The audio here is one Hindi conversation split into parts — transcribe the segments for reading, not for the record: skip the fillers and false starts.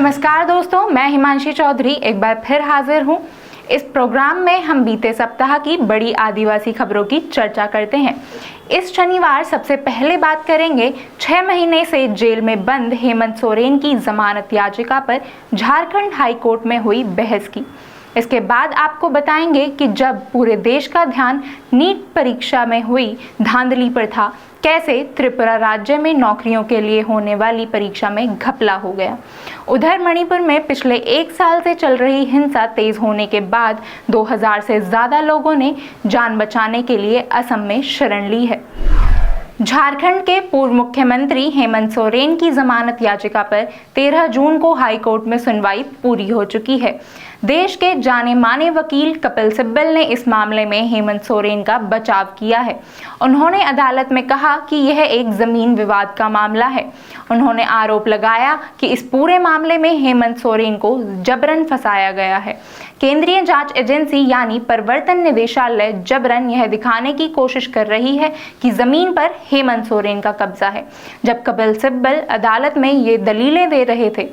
नमस्कार दोस्तों, मैं हिमांशी चौधरी एक बार फिर हाजिर हूँ। इस प्रोग्राम में हम बीते सप्ताह की बड़ी आदिवासी खबरों की चर्चा करते हैं। इस शनिवार सबसे पहले बात करेंगे 6 महीने से जेल में बंद हेमंत सोरेन की जमानत याचिका पर झारखंड हाई कोर्ट में हुई बहस की। इसके बाद आपको बताएंगे कि जब पूरे देश का ध्यान नीट परीक्षा में हुई धांधली पर था, कैसे त्रिपुरा राज्य में नौकरियों के लिए होने वाली परीक्षा में घपला हो गया। उधर मणिपुर में पिछले 1 साल से चल रही हिंसा तेज होने के बाद 2000 से ज्यादा लोगों ने जान बचाने के लिए असम में शरण ली है। झारखंड के पूर्व मुख्यमंत्री हेमंत सोरेन की जमानत याचिका पर 13 जून को हाई कोर्ट में सुनवाई पूरी हो चुकी है। देश के जाने माने वकील कपिल सिब्बल ने इस मामले में हेमंत सोरेन का बचाव किया है। उन्होंने अदालत में कहा कि यह एक जमीन विवाद का मामला है। उन्होंने आरोप लगाया कि इस पूरे मामले में हेमंत सोरेन को जबरन फंसाया गया है। केंद्रीय जांच एजेंसी यानी प्रवर्तन निदेशालय जबरन यह दिखाने की कोशिश कर रही है कि जमीन पर हेमंत सोरेन का कब्जा है। जब कपिल सिब्बल अदालत में ये दलीलें दे रहे थे,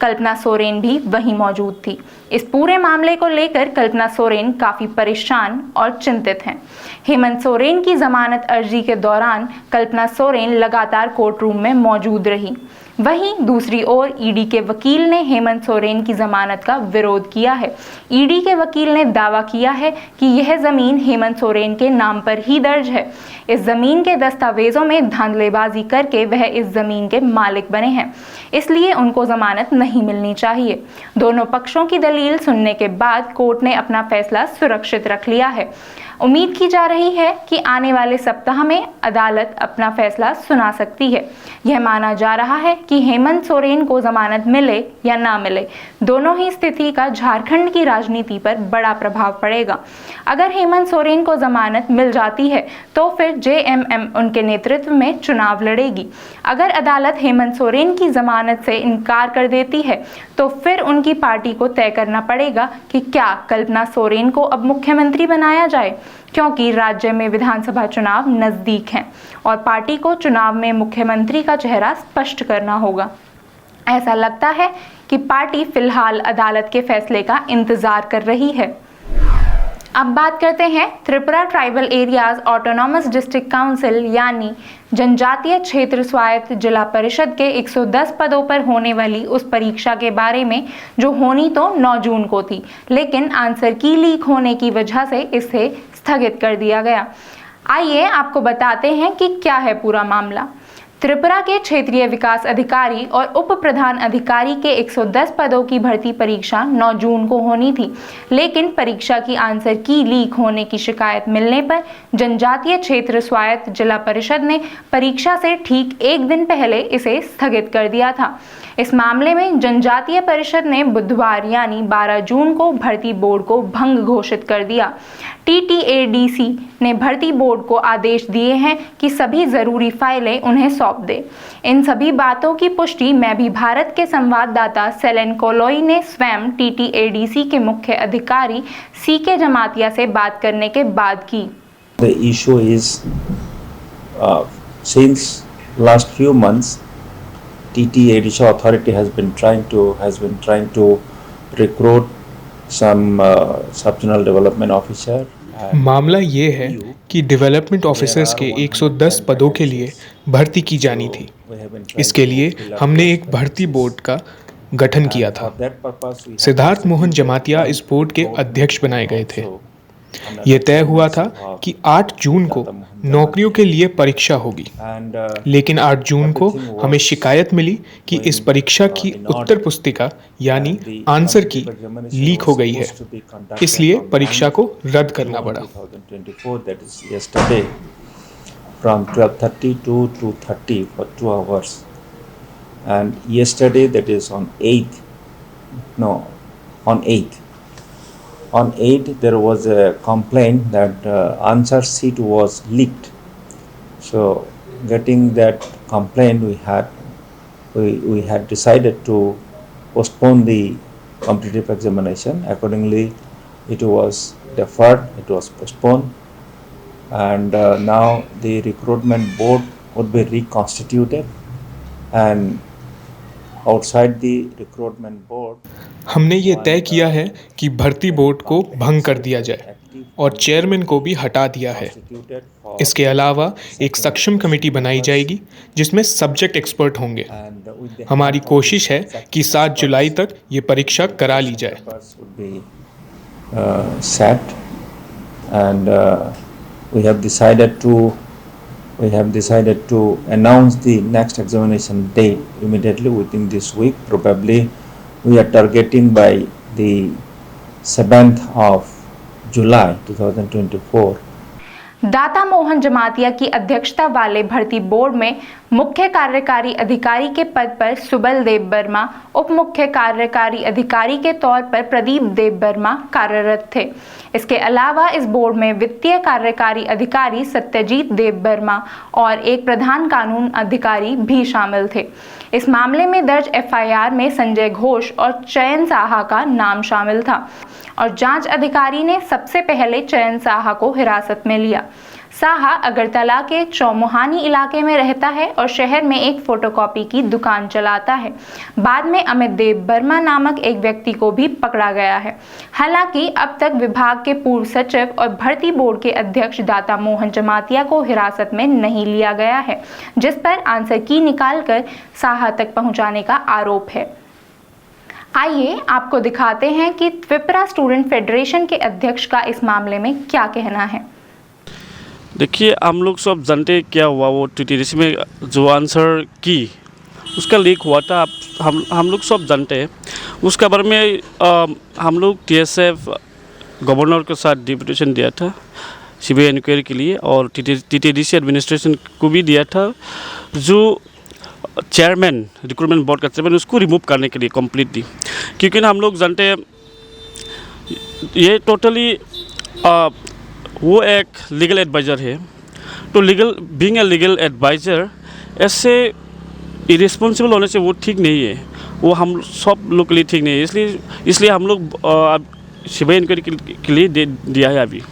कल्पना सोरेन भी वहीं मौजूद थी। इस पूरे मामले को लेकर कल्पना सोरेन काफी परेशान और चिंतित हैं। हेमंत सोरेन की जमानत अर्जी के दौरान कल्पना सोरेन लगातार कोर्ट रूम में मौजूद रही। वहीं दूसरी ओर ईडी के वकील ने हेमंत सोरेन की जमानत का विरोध किया है। ईडी के वकील ने दावा किया है कि यह जमीन हेमंत सोरेन के नाम पर ही दर्ज है। इस जमीन के दस्तावेजों में धांधलेबाजी करके वह इस जमीन के मालिक बने हैं, इसलिए उनको जमानत नहीं मिलनी चाहिए। दोनों पक्षों की दलील सुनने के बाद कोर्ट ने अपना फैसला सुरक्षित रख लिया है। उम्मीद की जा रही है कि आने वाले सप्ताह में अदालत अपना फैसला सुना सकती है। यह माना जा रहा है कि हेमंत सोरेन को जमानत मिले या ना मिले, दोनों ही स्थिति का झारखंड की राजनीति पर बड़ा प्रभाव पड़ेगा। अगर हेमंत सोरेन को जमानत मिल जाती है तो फिर जेएमएम उनके नेतृत्व में चुनाव लड़ेगी। अगर अदालत हेमंत सोरेन की जमानत से इनकार कर देती है तो फिर उनकी पार्टी को तय करना पड़ेगा कि क्या कल्पना सोरेन को अब मुख्यमंत्री बनाया जाए, क्योंकि राज्य में विधानसभा चुनाव नजदीक हैं और पार्टी को चुनाव में मुख्यमंत्री का चेहरा स्पष्ट करना होगा। ऐसा लगता है कि पार्टी फिलहाल अदालत के फैसले का इंतजार कर रही है। अब बात करते हैं Tripura tribal areas autonomous district council यानी जनजातीय क्षेत्र स्वायत्त जिला परिषद के 110 पदों पर होने वाली उस परीक्षा के बारे में, जो होनी तो 9 जून को थी, लेकिन आंसर की लीक होने की वजह से इसे स्थगित कर दिया गया। आइए आपको बताते हैं कि क्या है पूरा मामला। त्रिपुरा के क्षेत्रीय विकास अधिकारी और उप प्रधान अधिकारी के 110 पदों की भर्ती परीक्षा 9 जून को होनी थी, लेकिन परीक्षा की आंसर की लीक होने की शिकायत मिलने पर जनजातीय क्षेत्र स्वायत्त जिला परिषद ने परीक्षा से ठीक 1 दिन पहले इसे स्थगित कर दिया था। इस मामले में जनजातीय परिषद ने बुधवार यानी 12 जून को भर्ती बोर्ड को भंग घोषित कर दिया। टीटीएडीसी ने भर्ती बोर्ड को आदेश दिए हैं कि सभी जरूरी फाइलें उन्हें सौंप दे। इन सभी बातों की पुष्टि मैं भी भारत के संवाददाता सेलेन कोलोई ने स्वयं टीटीएडीसी के मुख्य अधिकारी सीके जमातिया से बात करने के बाद की। The issue is since last few months TTADC authority has been trying to recruit some subregional development officer. मामला ये है कि डेवलपमेंट ऑफिसर्स के 110 पदों के लिए भर्ती की जानी थी। इसके लिए हमने एक भर्ती बोर्ड का गठन किया था। सिद्धार्थ मोहन जमातिया इस बोर्ड के अध्यक्ष बनाए गए थे। ये तय हुआ था कि 8 जून को नौकरियों के लिए परीक्षा होगी, लेकिन 8 जून को हमें शिकायत मिली कि इस परीक्षा की उत्तर पुस्तिका यानी आंसर की लीक हो गई है, इसलिए परीक्षा को रद्द करना पड़ा। From 12:30 to 2:30 for 2 hours, and yesterday, that is on 8th, on 8th there was a complaint that answer sheet was leaked. So getting that complaint, we had decided to postpone the competitive examination. Accordingly, it was deferred, it was postponed, and now the recruitment board would be reconstituted, and outside the recruitment board. हमने ये तय किया है कि भर्ती बोर्ड को भंग कर दिया जाए और चेयरमैन को भी हटा दिया है। इसके अलावा एक सक्षम कमेटी बनाई जाएगी जिसमें सब्जेक्ट एक्सपर्ट होंगे। हमारी कोशिश है कि 7 जुलाई तक ये परीक्षा करा ली जाए। Set and we have decided to announce the next examination date immediately within this week. Probably we are targeting by the 7th of July 2024. दाता मोहन जमातिया की अध्यक्षता वाले भर्ती बोर्ड में मुख्य कार्यकारी अधिकारी के पद पर सुबल देव वर्मा, उप मुख्य कार्यकारी अधिकारी के तौर पर प्रदीप देव वर्मा कार्यरत थे। इसके अलावा इस बोर्ड में वित्तीय कार्यकारी अधिकारी सत्यजीत देव वर्मा और एक प्रधान कानून अधिकारी भी शामिल थे। इस मामले में दर्ज एफआईआर में संजय घोष और चयन साहा का नाम शामिल था और जांच अधिकारी ने सबसे पहले चयन साहा को हिरासत में लिया। साहा अगरतला के चौमुहानी इलाके में रहता है और शहर में एक फोटोकॉपी की दुकान चलाता है। बाद में अमित देव वर्मा नामक एक व्यक्ति को भी पकड़ा गया है। हालांकि अब तक विभाग के पूर्व सचिव और भर्ती बोर्ड के अध्यक्ष दाता मोहन जमातिया को हिरासत में नहीं लिया गया है, जिस पर आंसर की निकालकर साहा तक पहुंचाने का आरोप है। आइए आपको दिखाते हैं कि त्रिपुरा स्टूडेंट फेडरेशन के अध्यक्ष का इस मामले में क्या कहना है। देखिए, हम लोग सब जानते क्या हुआ, वो टीटीडीसी में जो आंसर की उसका लीक हुआ था। हम लोग सब जानते हैं उसके बारे में। हम लोग टीएसएफ गवर्नर के साथ डिप्यूटेशन दिया था सीबीआई इंक्वायरी के लिए और टीटीडीसी एडमिनिस्ट्रेशन को भी दिया था। जो चेयरमैन रिक्रूटमेंट बोर्ड का चेयरमैन उसको रिमूव करने के लिए कम्प्लीटली, क्योंकि हम लोग जानते हैं ये टोटली वो एक लीगल एडवाइज़र है। तो बीइंग ए लीगल एडवाइज़र ऐसे इरेस्पॉन्सिबल होने से वो ठीक नहीं है, वो हम सब लोग के लिए ठीक नहीं है। इसलिए हम लोग सीबीआई इंक्वायरी के लिए दिया है अभी।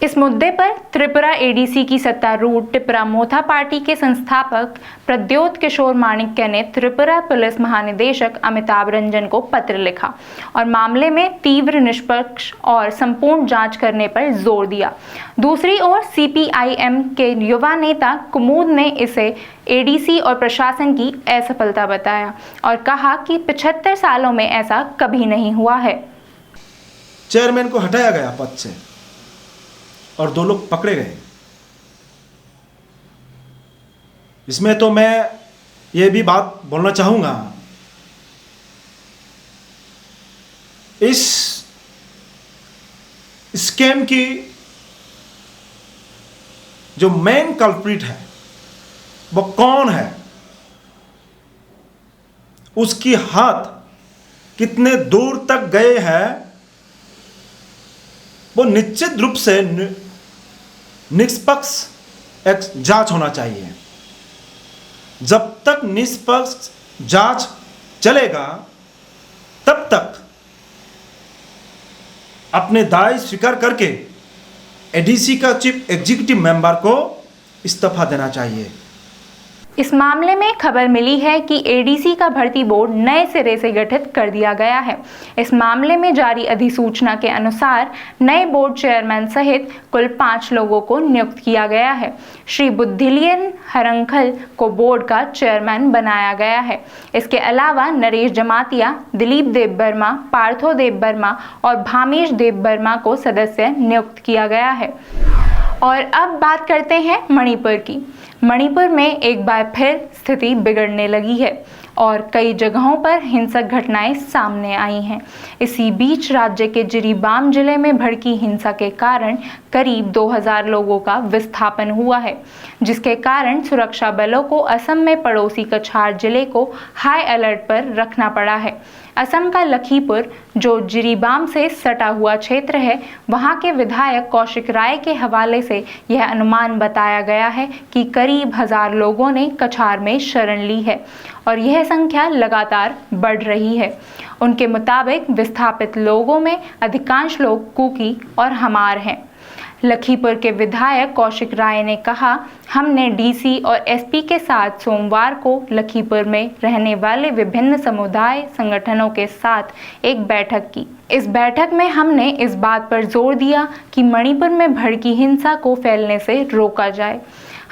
इस मुद्दे पर त्रिपुरा एडीसी की सत्तारूढ़ टिपरा मोथा पार्टी के संस्थापक प्रद्योत किशोर माणिक्य ने त्रिपुरा पुलिस महानिदेशक अमिताभ रंजन को पत्र लिखा और मामले में तीव्र, निष्पक्ष और संपूर्ण जांच करने पर जोर दिया। दूसरी ओर सीपीआईएम के युवा नेता कुमुद ने इसे एडीसी और प्रशासन की असफलता बताया और कहा कि 75 सालों में ऐसा कभी नहीं हुआ है। चेयरमैन को हटाया गया पद से और 2 लोग पकड़े गए। इसमें तो मैं ये भी बात बोलना चाहूंगा, इस स्कैम की जो मेन कल्प्रिट है वो कौन है, उसकी हाथ कितने दूर तक गए हैं, वो निश्चित रूप से निष्पक्ष एक जांच होना चाहिए। जब तक निष्पक्ष जांच चलेगा तब तक अपने दाय स्वीकार करके एडीसी का चीफ एग्जीक्यूटिव मेंबर को इस्तीफा देना चाहिए। इस मामले में खबर मिली है कि एडीसी का भर्ती बोर्ड नए सिरे से गठित कर दिया गया है। इस मामले में जारी अधिसूचना के अनुसार नए बोर्ड चेयरमैन सहित कुल 5 लोगों को नियुक्त किया गया है। श्री बुद्धिलियन हरंखल को बोर्ड का चेयरमैन बनाया गया है। इसके अलावा नरेश जमातिया, दिलीप देव वर्मा, पार्थो देव वर्मा और भामेश देव वर्मा को सदस्य नियुक्त किया गया है। और अब बात करते हैं मणिपुर की। मणिपुर में एक बार फिर स्थिति बिगड़ने लगी है और कई जगहों पर हिंसक घटनाएं सामने आई हैं। इसी बीच राज्य के जिरीबाम जिले में भड़की हिंसा के कारण करीब 2000 लोगों का विस्थापन हुआ है, जिसके कारण सुरक्षा बलों को असम में पड़ोसी कछार जिले को हाई अलर्ट पर रखना पड़ा है। असम का लखीपुर, जो जिरीबाम से सटा हुआ क्षेत्र है, वहां के विधायक कौशिक राय के हवाले से यह अनुमान बताया गया है कि करीब 1000 लोगों ने कछार में शरण ली है और यह संख्या लगातार बढ़ रही है। उनके मुताबिक विस्थापित लोगों में अधिकांश लोग कुकी और हमार हैं। लखीपुर के विधायक कौशिक राय ने कहा, हमने डीसी और एसपी के साथ सोमवार को लखीपुर में रहने वाले विभिन्न समुदाय संगठनों के साथ एक बैठक की। इस बैठक में हमने इस बात पर जोर दिया कि मणिपुर में भड़की हिंसा को फैलने से रोका जाए।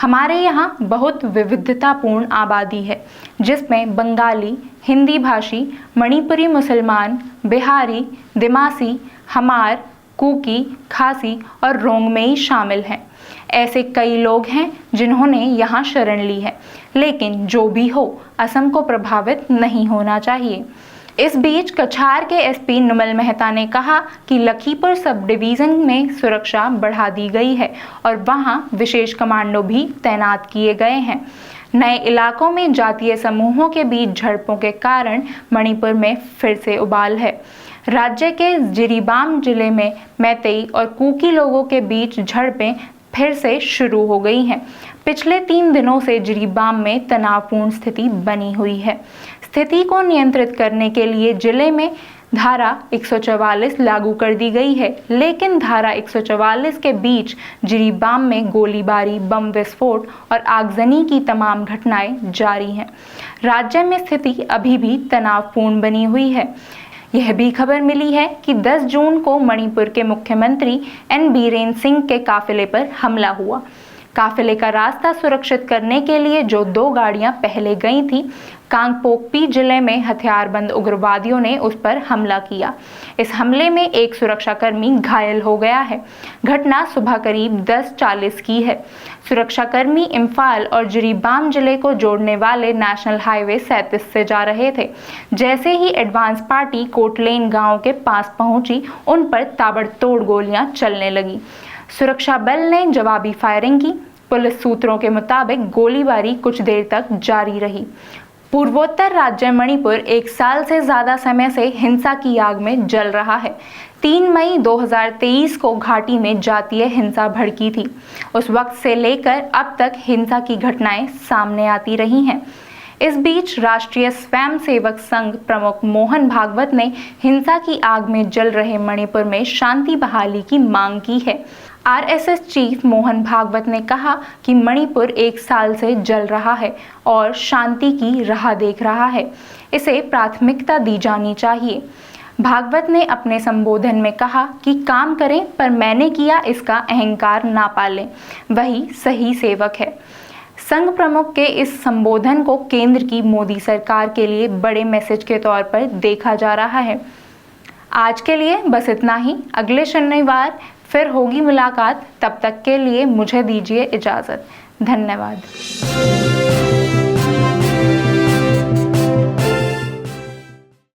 हमारे यहाँ बहुत विविधतापूर्ण आबादी है, जिसमें बंगाली, हिंदी भाषी, मणिपुरी मुसलमान, बिहारी, दिमासी, हमार, कुकी, खासी और रोंगमेई शामिल हैं। ऐसे कई लोग हैं जिन्होंने यहाँ शरण ली है, लेकिन जो भी हो, असम को प्रभावित नहीं होना चाहिए। इस बीच कछार के एसपी नुमल मेहता ने कहा कि लखीपुर सब डिवीज़न में सुरक्षा बढ़ा दी गई है और वहां विशेष कमांडो भी तैनात किए गए हैं। नए इलाकों में जातीय समूहों के बीच झड़पों के कारण मणिपुर में फिर से उबाल है। राज्य के जिरीबाम जिले में मैतेई और कुकी लोगों के बीच झड़पें फिर से शुरू हो गई हैं। पिछले 3 दिनों से जिरीबाम में तनावपूर्ण स्थिति बनी हुई है। स्थिति को नियंत्रित करने के लिए जिले में धारा 144 लागू कर दी गई है, लेकिन धारा 144 के बीच जिरीबाम में गोलीबारी, बम विस्फोट और आगजनी की तमाम घटनाएं जारी हैं। राज्य में स्थिति अभी भी तनावपूर्ण बनी हुई है। यह भी खबर मिली है कि 10 जून को मणिपुर के मुख्यमंत्री एन बीरेन सिंह के काफिले पर हमला हुआ। काफिले का रास्ता सुरक्षित करने के लिए जो 2 गाड़ियां पहले गई थी, कांगपोकपी जिले में हथियारबंद उग्रवादियों ने उस पर हमला किया। इस हमले में एक सुरक्षाकर्मी घायल हो गया है। घटना सुबह करीब 10:40 की है। सुरक्षाकर्मी इम्फाल और जिरीबाम जिले को जोड़ने वाले नेशनल हाईवे 37 से जा रहे थे। जैसे ही एडवांस पार्टी कोटलेन गांव के पास पहुंची, उन पर ताबड़तोड़ गोलियां चलने लगी। सुरक्षा बल ने जवाबी फायरिंग की। पुलिस सूत्रों के मुताबिक गोलीबारी कुछ देर तक जारी रही। पूर्वोत्तर राज्य मणिपुर 1 साल से ज्यादा समय से हिंसा की आग में जल रहा है। 3 मई 2023 को घाटी में जातीय हिंसा भड़की थी। उस वक्त से लेकर अब तक हिंसा की घटनाएं सामने आती रही हैं। इस बीच राष्ट्रीय स्वयंसेवक संघ प्रमुख मोहन भागवत ने हिंसा की आग में जल रहे मणिपुर में शांति बहाली की मांग की है। आरएसएस चीफ मोहन भागवत ने कहा कि मणिपुर 1 साल से जल रहा है और शांति की राह देख रहा है। इसे प्राथमिकता दी जानी चाहिए। भागवत ने अपने संबोधन में कहा कि काम करें, पर मैंने किया इसका अहंकार ना पालें, वही सही सेवक है। संघ प्रमुख के इस संबोधन को केंद्र की मोदी सरकार के लिए बड़े मैसेज के तौर पर देखा जा रहा है। आज के लिए बस इतना ही। अगले शनिवार फिर होगी मुलाकात। तब तक के लिए मुझे दीजिए इजाज़त। धन्यवाद।